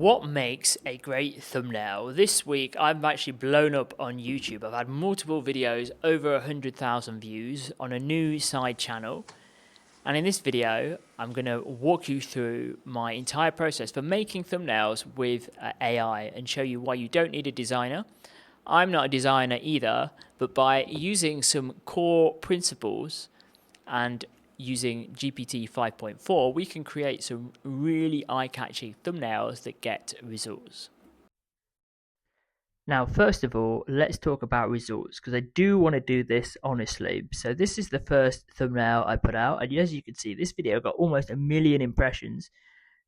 What makes a great thumbnail? This week I've actually blown up on YouTube. I've had multiple videos, over 100,000 views on a new side channel. And in this video, I'm going to walk you through my entire process for making thumbnails with AI and show you why you don't need a designer. I'm not a designer either, but by using some core principles and using GPT 5.4, we can create some really eye-catching thumbnails that get results. Now, first of all, let's talk about results, because I do want to do this honestly. So this is the first thumbnail I put out, and as you can see, this video got almost 1 million impressions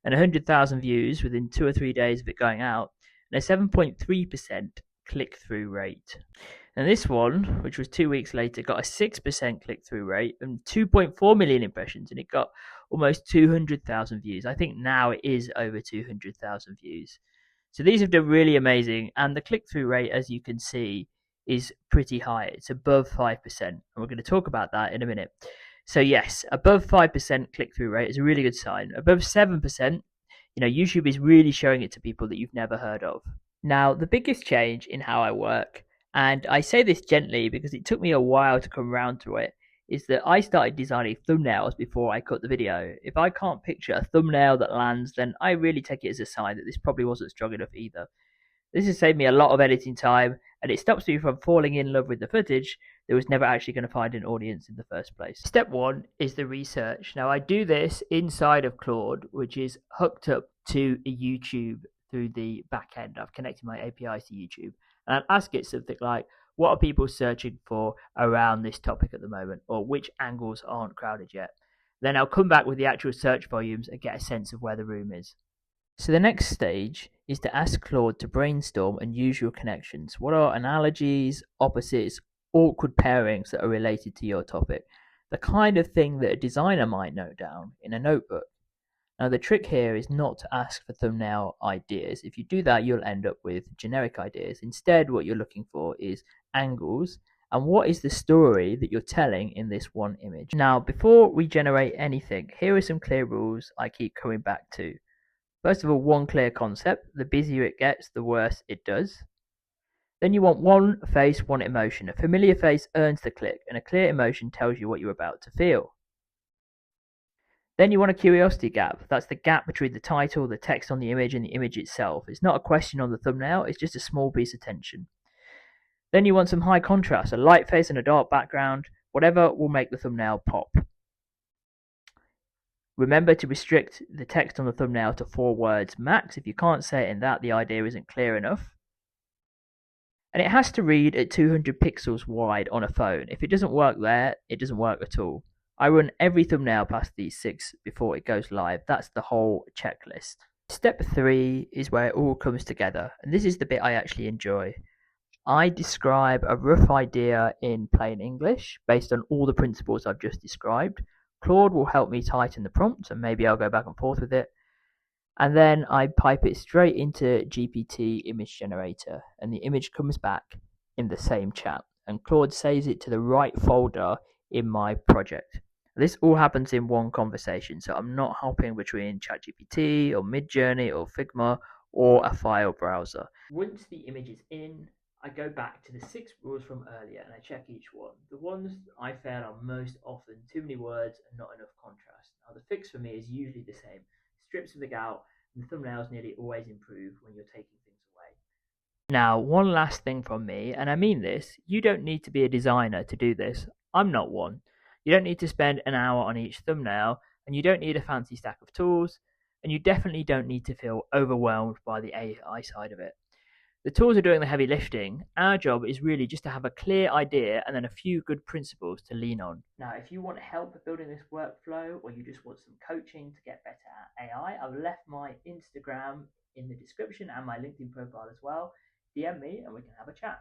and 100,000 views within 2 or 3 days of it going out, and a 7.3% click-through rate. And this one, which was 2 weeks later, got a 6% click-through rate and 2.4 million impressions, and it got almost 200,000 views. I think now it is over 200,000 views. So these have done really amazing, and the click-through rate, as you can see, is pretty high. It's above 5%, and we're going to talk about that in a minute. So yes, above 5% click-through rate is a really good sign. Above 7%, YouTube is really showing it to people that you've never heard of. Now, the biggest change in how I work, and I say this gently because it took me a while to come around to it, is that I started designing thumbnails before I cut the video. If I can't picture a thumbnail that lands, then I really take it as a sign that this probably wasn't strong enough either. This has saved me a lot of editing time, and it stops me from falling in love with the footage that was never actually going to find an audience in the first place. Step one is the research. Now, I do this inside of Claude, which is hooked up to YouTube through the back end. I've connected my APIs to YouTube, and I'd ask it something like, what are people searching for around this topic at the moment, or which angles aren't crowded yet? Then I'll come back with the actual search volumes and get a sense of where the room is. So the next stage is to ask Claude to brainstorm unusual connections. What are analogies, opposites, awkward pairings that are related to your topic? The kind of thing that a designer might note down in a notebook. Now, the trick here is not to ask for thumbnail ideas. If you do that, you'll end up with generic ideas. Instead, what you're looking for is angles and what is the story that you're telling in this one image. Now, before we generate anything, here are some clear rules I keep coming back to. First of all, one clear concept. The busier it gets, the worse it does. Then you want one face, one emotion. A familiar face earns the click, and a clear emotion tells you what you're about to feel. Then you want a curiosity gap. That's the gap between the title, the text on the image, and the image itself. It's not a question on the thumbnail, it's just a small piece of tension. Then you want some high contrast, a light face and a dark background, whatever will make the thumbnail pop. Remember to restrict the text on the thumbnail to 4 words max. If you can't say it in that, the idea isn't clear enough. And it has to read at 200 pixels wide on a phone. If it doesn't work there, it doesn't work at all. I run every thumbnail past these 6 before it goes live. That's the whole checklist. Step 3 is where it all comes together, and this is the bit I actually enjoy. I describe a rough idea in plain English based on all the principles I've just described. Claude will help me tighten the prompt, and maybe I'll go back and forth with it. And then I pipe it straight into GPT image generator, and the image comes back in the same chat, and Claude saves it to the right folder in my project. This all happens in one conversation, so I'm not hopping between ChatGPT or Midjourney or Figma or a file browser. Once the image is in, I go back to the 6 rules from earlier and I check each one. The ones I found are most often too many words and not enough contrast. Now, the fix for me is usually the same. Strip something out, and the thumbnails nearly always improve when you're taking things away. Now, one last thing from me, and I mean this, you don't need to be a designer to do this. I'm not one. You don't need to spend an hour on each thumbnail, and you don't need a fancy stack of tools, and you definitely don't need to feel overwhelmed by the AI side of it. The tools are doing the heavy lifting. Our job is really just to have a clear idea and then a few good principles to lean on. Now, if you want help building this workflow, or you just want some coaching to get better at AI, I've left my Instagram in the description and my LinkedIn profile as well. DM me and we can have a chat.